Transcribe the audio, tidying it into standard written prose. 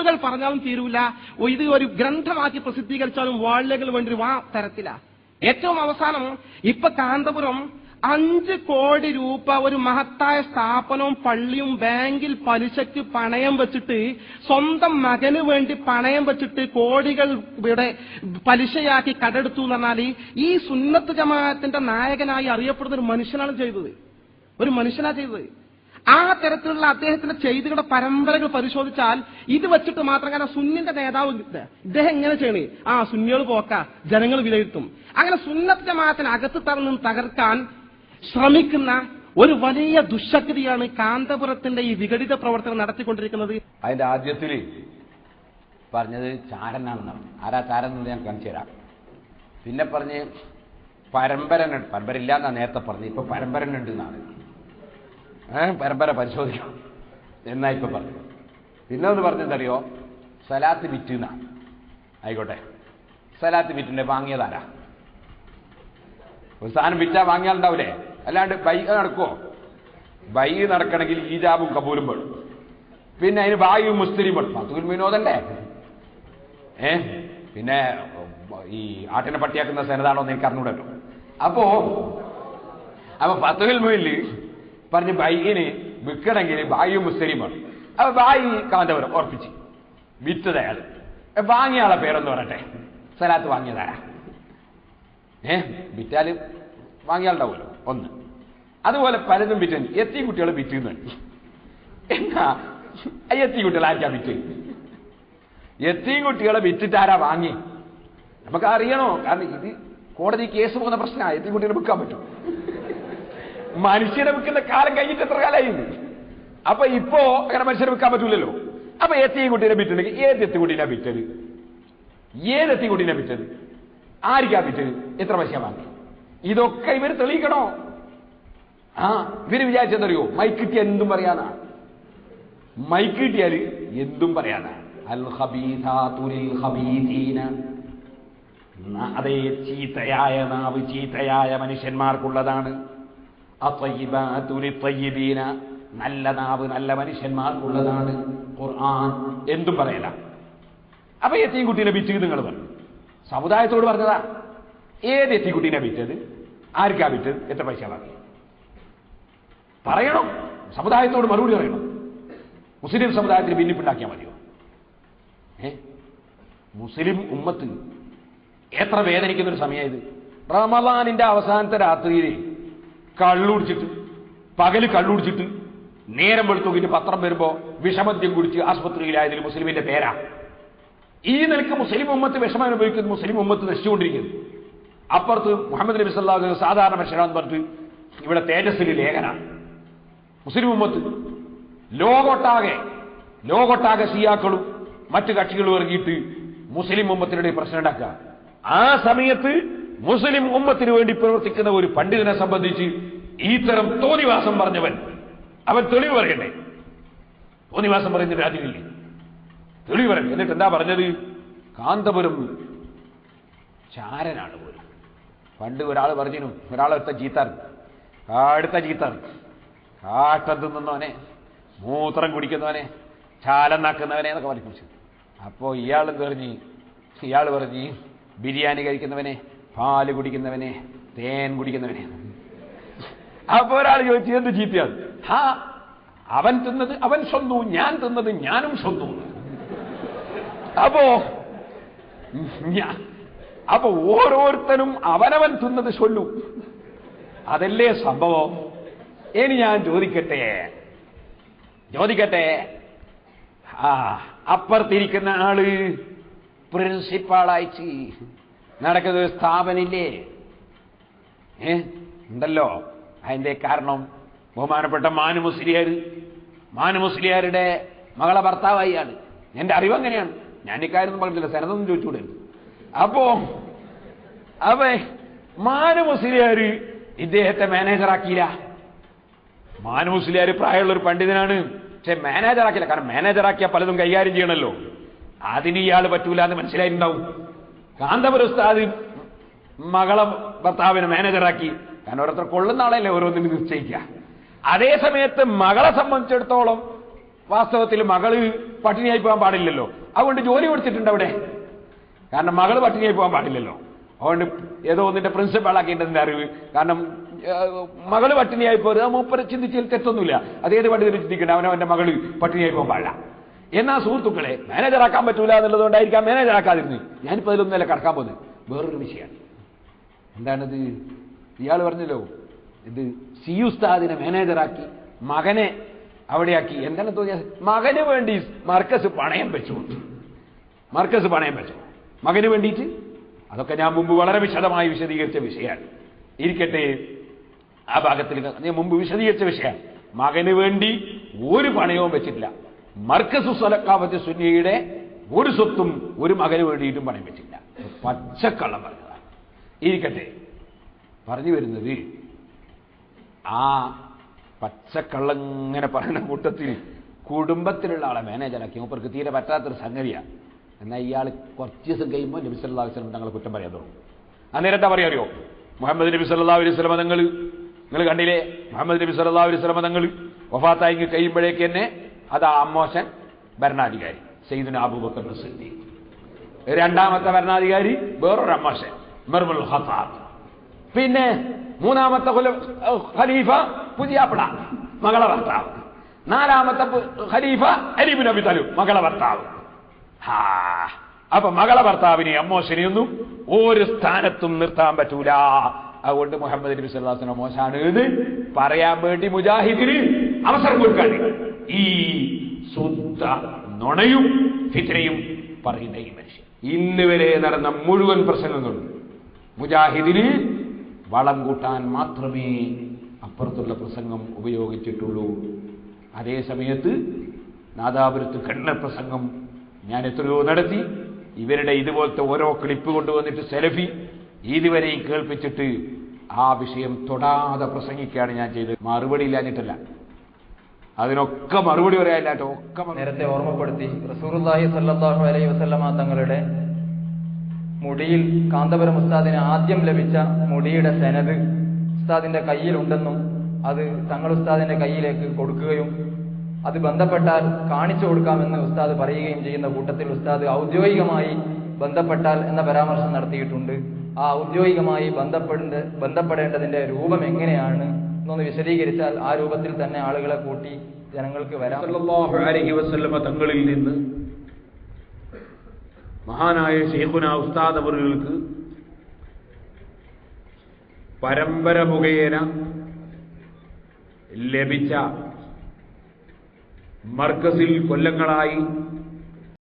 നൂറുകൾ പറഞ്ഞാലും തീരൂല. ഇത് ഒരു ഗ്രന്ഥമാക്കി പ്രസിദ്ധീകരിച്ചാലും വാളുകൾ വേണ്ടി തരത്തില്ല. ഏറ്റവും അവസാനം ഇപ്പൊ കാന്തപുരം 5 കോടി രൂപ ഒരു മഹത്തായ സ്ഥാപനവും പള്ളിയും ബാങ്കിൽ പലിശയ്ക്ക് പണയം വെച്ചിട്ട് സ്വന്തം മകന് വേണ്ടി പണയം വെച്ചിട്ട് കോടികൾ ഇവിടെ പലിശയാക്കി കടെടുത്തു എന്ന് പറഞ്ഞാൽ ഈ സുന്നത്ത് ജമാഅത്തിന്റെ നായകനായി അറിയപ്പെടുന്ന ഒരു മനുഷ്യനാണ് ചെയ്തത്. ആ തരത്തിലുള്ള അദ്ദേഹത്തിന്റെ ചെയ്തികളുടെ പരമ്പരകൾ പരിശോധിച്ചാൽ ഇത് വെച്ചിട്ട് മാത്രം, കാരണം സുന്നിന്റെ നേതാവ് ഇദ്ദേഹം എങ്ങനെ ചെയ്യണേ, സുന്നികൾ പോക്ക ജനങ്ങൾ വിലയിരുത്തും. അങ്ങനെ സുന്നത്ത് ജമാഅത്തിന് അകത്ത് തകർക്കാൻ ശ്രമിക്കുന്ന ഒരു വലിയ ദുശക്തിയാണ് കാന്തപുരത്തിന്റെ ഈ വിഘടിത പ്രവർത്തനം നടത്തിക്കൊണ്ടിരിക്കുന്നത്. അതിന്റെ ആദ്യത്തിൽ പറഞ്ഞത് ചാരനാണെന്നാണ്. ആരാ ചാരൻ എന്ന് ഞാൻ കാണിച്ചു തരാം. പിന്നെ പറഞ്ഞ് പരമ്പര ഇല്ലാന്നാ നേരത്തെ പറഞ്ഞു, ഇപ്പൊ പരമ്പരനുണ്ട് എന്നാണ്. പരമ്പര പരിശോധിക്കണം എന്നാ ഇപ്പൊ പറഞ്ഞു. പിന്നെ ഒന്ന് പറഞ്ഞെന്തറിയോ, സലാത്ത് വിറ്റുന്ന ആയിക്കോട്ടെ. സലാത്ത് വിറ്റിന്റെ വാങ്ങിയതാരാ? ഒരു സാധനം വിറ്റാ വാങ്ങിയാലുണ്ടാവില്ലേ? അല്ലാണ്ട് ബൈ നടക്കുമോ? ബൈ നടക്കണമെങ്കിൽ ഈജാബും കബൂലും വേണം. പിന്നെ അതിന് ബായും മുസ്ലിം വേണം. ഫത്തുൽ വിനോദല്ലേ? പിന്നെ ഈ ആട്ടിനെ പട്ടിയാക്കുന്ന സേനതാണോ എന്ന് എനിക്ക് അറിഞ്ഞൂടല്ലോ. അപ്പൊ ഫത്തുൽ മുയില് പറഞ്ഞ് ബൈന് വിൽക്കണമെങ്കിൽ ബായും മുസ്ലിം വേണം. അപ്പൊ ബായി കാന്തപുരം ഉറപ്പിച്ച് വിറ്റത് അയാൾ. വാങ്ങിയ ആളെ പേരൊന്ന് പറയട്ടെ, സലാത്ത് വാങ്ങിയതാരാ? വിറ്റാല് വാങ്ങിയാലുണ്ടാവുമല്ലോ ഒന്ന്. അതുപോലെ പലതും വിറ്റ് എത്തി കുട്ടികൾ വിറ്റുന്നുണ്ട്. എന്നാ എത്തി കുട്ടികൾ ആർക്കാ വിറ്റ്? എത്തി കുട്ടികളെ വിറ്റിട്ടാരാ വാങ്ങി? നമുക്ക് അറിയണോ? കാരണം ഇത് കോടതി കേസ് പോകുന്ന പ്രശ്നമാണ്. എത്തി കുട്ടികളെ വിൽക്കാൻ പറ്റും? മനുഷ്യരെ വിൽക്കുന്ന കാലം കഴിഞ്ഞിട്ട് എത്ര കാലമായി? അപ്പൊ ഇപ്പോ അങ്ങനെ മനുഷ്യരെ വിൽക്കാൻ പറ്റൂലല്ലോ. അപ്പൊ എത്തി കുട്ടീനെ വിറ്റുണ്ടെങ്കിൽ ഏത് എത്തി കുട്ടീനെ വിറ്റത്? ഏതെത്തി കുട്ടീനെ വിറ്റത്? ആർക്കാ വിറ്റത്? എത്ര പൈസ വാങ്ങി? ഇതൊക്കെ ഇവർ തെളിയിക്കണോ? ഇവര് വിചാരിച്ചെന്തറിയോ, മൈക്ക് കിട്ടിയ എന്തും പറയാനാ. മൈക്ക് കിട്ടിയാൽ എന്തും പറയാനാ. അൽ ഖബീഥാതു ലിൽ ഖബീഥീന. അതേ ചീത്തയായ നാവ് ചീത്തയായ മനുഷ്യന്മാർക്കുള്ളതാണ്. അത്വയ്യിബാതു ലിത്വയ്യിബീന. നല്ല നാവ് നല്ല മനുഷ്യന്മാർക്കുള്ളതാണ്. ഖുർആൻ എന്തും പറയല. അപ്പൊ എത്തിയും കുട്ടീനെ വിറ്റ് നിങ്ങൾ പറഞ്ഞു. സമുദായത്തോട് പറഞ്ഞതാ. ഏത് എത്തിക്കുട്ടീനെ വിറ്റത്? ആർക്കാ വിറ്റത്? എത്ര പൈസ വാങ്ങി? പറയണം. സമുദായത്തോട് മറുപടി പറയണം. മുസ്ലിം സമുദായത്തിന് ഭിന്നിപ്പുണ്ടാക്കിയാൽ മതിയോ? മുസ്ലിം ഉമ്മത്ത് എത്ര വേദനിക്കുന്നൊരു സമയം ഇത്. റമളാനിന്റെ അവസാനത്തെ രാത്രിയിൽ കള്ളുടിച്ചിട്ട്, പകല് കള്ളുടിച്ചിട്ട് നേരം വെളുത്തുകിട്ട് പത്രം വരുമ്പോ വിഷമദ്യം കുടിച്ച് ആശുപത്രിയിലായതിൽ മുസ്ലിമിന്റെ പേരാ. ഈ നിലക്ക് മുസ്ലിം ഉമ്മത്ത് വിഷമം അനുഭവിക്കുന്നു. മുസ്ലിം ഉമ്മത്ത് നശിച്ചുകൊണ്ടിരിക്കുന്നു. അപ്പുറത്ത് മുഹമ്മദ് നബി സല്ലല്ലാഹു അലൈഹി വസല്ലം സാധാരണ മനുഷ്യരാന്ന് പറഞ്ഞിട്ട് ഇവിടെ തേജസ്സിൽ ലേഖനാണ്. മുസ്ലിം ഉമ്മത്ത് ലോകൊട്ടാകെ സിയാക്കളും മറ്റു കക്ഷികളും ഇറങ്ങിയിട്ട് മുസ്ലിം ഉമ്മത്തിനുടെ പ്രശ്നം ഉണ്ടാക്കുക. ആ സമയത്ത് മുസ്ലിം ഉമ്മത്തിന് വേണ്ടി പ്രവർത്തിക്കുന്ന ഒരു പണ്ഡിതനെ സംബന്ധിച്ച് ഇത്തരം തോന്നിവാസം പറഞ്ഞവൻ അവൻ തെളിവ് പറയണ്ടേ? തോന്നിവാസം പറയുന്ന രാജ്യമില്ലേ? തെളിവ് പറയും. എന്നിട്ട് എന്താ പറഞ്ഞത്? കാന്തപുരം ചാരനാണ് പോലും. പണ്ട് ഒരാൾ പറഞ്ഞു, ഒരാളെടുത്ത ചീത്താറ്, കാട്ടം തിന്നുന്നവനെ, മൂത്രം കുടിക്കുന്നവനെ, ചാലം നാക്കുന്നവനെ എന്നൊക്കെ പറഞ്ഞു. അപ്പോ ഇയാൾ പറഞ്ഞ് ബിരിയാണി കഴിക്കുന്നവനെ, പാല് കുടിക്കുന്നവനെ, തേൻ കുടിക്കുന്നവനെ. അപ്പോ ഒരാൾ ചോദിച്ചു, എന്ത് ചീത്തയാണ്? അവൻ തിന്നത് അവൻ സ്വന്തവും, ഞാൻ തിന്നത് ഞാനും സ്വന്തവും. അപ്പൊ ഓരോരുത്തരും അവനവൻ തിന്നത് ചൊല്ലും. അതല്ലേ സംഭവം. ഇനി ഞാൻ ചോദിക്കട്ടെ, അപ്പുറത്തിരിക്കുന്ന ആള് പ്രിൻസിപ്പാളായിട്ട് നടക്കുന്ന ഒരു സ്ഥാപനില്ലേ? ഉണ്ടല്ലോ. അതിന്റെ കാരണം ബഹുമാനപ്പെട്ട മാനു മുസ്ലിയാരുടെ മകളെ ഭർത്താവായിയാണ്. എന്റെ അറിവ് അങ്ങനെയാണ്. ഞാൻ ഇക്കാര്യം പറഞ്ഞില്ല, സനതൊന്നും ചോദിച്ചുകൂടെ. അപ്പോ മാനു മുസ്ലിയാര് ഇദ്ദേഹത്തെ മാനേജറാക്കിയില്ല. മാനു മുസ്ലിയാര് പ്രായമുള്ള ഒരു പണ്ഡിതനാണ്, പക്ഷെ മാനേജറാക്കില്ല. കാരണം മാനേജറാക്കിയാൽ പലതും കൈകാര്യം ചെയ്യണമല്ലോ. അതിന് ഇയാൾ പറ്റൂല എന്ന് മനസ്സിലായിട്ടുണ്ടാവും. കാന്തപുര ഉസ്താദ് മകളെ ഭർത്താവിനെ മാനേജറാക്കി. കാരണം ഓരോരുത്തർ കൊള്ളുന്ന ആളല്ലേ ഓരോന്നിനും നിശ്ചയിക്കുക. അതേ സമയത്ത് മകളെ സംബന്ധിച്ചിടത്തോളം വാസ്തവത്തിൽ മകള് പട്ടിണിയായി പോകാൻ പാടില്ലല്ലോ. അതുകൊണ്ട് ജോലി കൊടുത്തിട്ടുണ്ട് അവിടെ. കാരണം മകള് പട്ടിണിയായി പോകാൻ പാടില്ലല്ലോ. അതുകൊണ്ട് ഏതോ ഒന്നിന്റെ പ്രിൻസിപ്പൾ ആക്കിയിട്ടുണ്ട് അറിവ്. കാരണം മകള് പട്ടിണിയായി പോരുത്, മൂപ്പര് ചിന്തിച്ചതിൽ തെറ്റൊന്നുമില്ല. അതേത് പണ്ഡിതരും ചിന്തിക്കണ്ട, അവനവന്റെ മകള് പട്ടിണിയായി പോകാൻ പാടില്ല. എന്നാ സുഹൃത്തുക്കളെ, മാനേജറാക്കാൻ പറ്റൂല എന്നുള്ളതുകൊണ്ടായിരിക്കാം മാനേജറാക്കാതിരുന്ന്. ഞാനിപ്പോൾ അതിലൊന്നല്ല കടക്കാൻ പോകുന്നത്. വേറൊരു വിഷയമാണ്. എന്താണിത്? ഇയാൾ പറഞ്ഞല്ലോ, ഇത് സി ഉസ്താദിനെ മാനേജറാക്കി മകനെ അവിടെയാക്കി. എന്താണ് തോന്നിയത്? മകന് വേണ്ടി മർക്കസ് പണയം വെച്ചു. മർക്കസ് പണയം വെച്ചു മകന് വേണ്ടിയിട്ട്. അതൊക്കെ ഞാൻ മുമ്പ് വളരെ വിശദമായി വിശദീകരിച്ച വിഷയമാണ്. ഇരിക്കട്ടെ, ആ ഭാഗത്തിൽ ഞാൻ മുമ്പ് വിശദീകരിച്ച വിഷയമാണ്. മകന് വേണ്ടി ഒരു പണയവും വെച്ചിട്ടില്ല. മർക്കസു സലക്കാവത്ത് സുന്നിയുടെ ഒരു സ്വത്തും ഒരു മകന് വേണ്ടിയിട്ടും പണയം വെച്ചിട്ടില്ല. പച്ചക്കള്ളം പറഞ്ഞതാണ്. ഇരിക്കട്ടെ, പറഞ്ഞു വരുന്നത് ആ പച്ചക്കള്ളം ഇങ്ങനെ പറയുന്ന കൂട്ടത്തിൽ കുടുംബത്തിലുള്ള ആളെ മാനേജറാക്കി മൂപ്പർക്ക് തീരെ പറ്റാത്തൊരു സംഗതിയാണ്. എന്നാൽ ഇയാൾ കുറച്ച് ദിവസം കഴിയുമ്പോൾ നബി സല്ലല്ലാഹു അലൈഹി വസല്ലം തങ്ങളെ കുറ്റം പറയാൻ തുടങ്ങും. അന്നേരം എന്താ പറയാ അറിയോ? മുഹമ്മദ് നബി സല്ലല്ലാഹു അലൈഹി വസല്ലം നിങ്ങൾ കണ്ടില്ലേ? മുഹമ്മദ് നബി സല്ലല്ലാഹു അലൈഹി വസല്ലം തങ്ങൾ വഫാത്തായി കഴിയുമ്പോഴേക്ക് തന്നെ അതാ അമ്മോശൻ ഭരണാധികാരി സയ്യിദുനാ അബൂബക്കർ സിദ്ദീഖ്. രണ്ടാമത്തെ ഭരണാധികാരി വേറൊരു അമ്മോശൻ ഉമർ ഇബ്നുൽ ഖത്താബ്. പിന്നെ മൂന്നാമത്തെ ഖലീഫ പുതിയാപ്പിള മകളെ ഭർത്താവ്. നാലാമത്തെ ഖലീഫ അലി ഇബ്നു അബീ ത്വാലിബ് മകളെ ഭർത്താവ്. അപ്പൊ മകളെ ഭർത്താവിനെ അമ്മോശനെയൊന്നും ഒരു സ്ഥാനത്തും നിർത്താൻ പറ്റൂല. അതുകൊണ്ട് മുഹമ്മദ് നബി സല്ലല്ലാഹു അലൈഹി വസല്ലം മോശാണ് എന്ന് പറയാൻ വേണ്ടി മുജാഹിദിന് അവസരം കൊടുക്കാണ് ഈ ശുദ്ധ നുണയും ഫിത്നയും പറയുന്ന ഈ മനുഷ്യൻ. ഇന്ന് വരെ നടന്ന മുഴുവൻ പ്രസംഗങ്ങളും മുജാഹിദിന് വളം കൂട്ടാൻ മാത്രമേ അപ്പുറത്തുള്ള പ്രസംഗം ഉപയോഗിച്ചിട്ടുള്ളൂ. അതേ സമയത്ത് നാദാപുരത്ത് കണ്ണ പ്രസംഗം ഞാൻ എത്രയോ നടത്തി. ഇവരുടെ ഇതുപോലത്തെ ഓരോ ക്ലിപ്പ് കൊണ്ടുവന്നിട്ട് സെലഫി ഇതുവരെയും കേൾപ്പിച്ചിട്ട് ആ വിഷയം തൊടാതെ പ്രസംഗിക്കുകയാണ് ഞാൻ ചെയ്തത്. മറുപടി ഇല്ലാഞ്ഞിട്ടല്ല, അതിനൊക്കെ മറുപടി പറയാനില്ലാട്ടോ. ഒക്കെ നേരത്തെ ഓർമ്മപ്പെടുത്തി, റസൂലുള്ളാഹി സ്വല്ലല്ലാഹു അലൈഹി വസല്ലമ തങ്ങളുടെ മുടിയിൽ കാന്തപുരം ഉസ്താദിന് ആദ്യം ലഭിച്ച മുടിയുടെ സനദ് ഉസ്താദിന്റെ കയ്യിലുണ്ടെന്നും അത് തങ്ങൾ ഉസ്താദിന്റെ കയ്യിലേക്ക് കൊടുക്കുകയും അത് ബന്ധപ്പെട്ടാൽ കാണിച്ചു കൊടുക്കാമെന്ന് ഉസ്താദ് പറയുകയും ചെയ്യുന്ന കൂട്ടത്തിൽ ഉസ്താദ് ഔദ്യോഗികമായി ബന്ധപ്പെട്ടാൽ എന്ന പരാമർശം നടത്തിയിട്ടുണ്ട്. ആ ഔദ്യോഗികമായി ബന്ധപ്പെടേണ്ടതിന്റെ രൂപം എങ്ങനെയാണ് എന്നൊന്ന് വിശദീകരിച്ചാൽ ആ രൂപത്തിൽ തന്നെ ആളുകളെ കൂട്ടി ജനങ്ങൾക്ക് വരാം. സല്ലല്ലാഹു അലൈഹി വസല്ലമ തങ്ങളിൽ നിന്ന് മഹാനായ ശൈഖുനാ ഉസ്താദ് അവർക്ക് പരമ്പര മുഖേന ലഭിച്ച മർക്കസിൽ കൊല്ലങ്ങളായി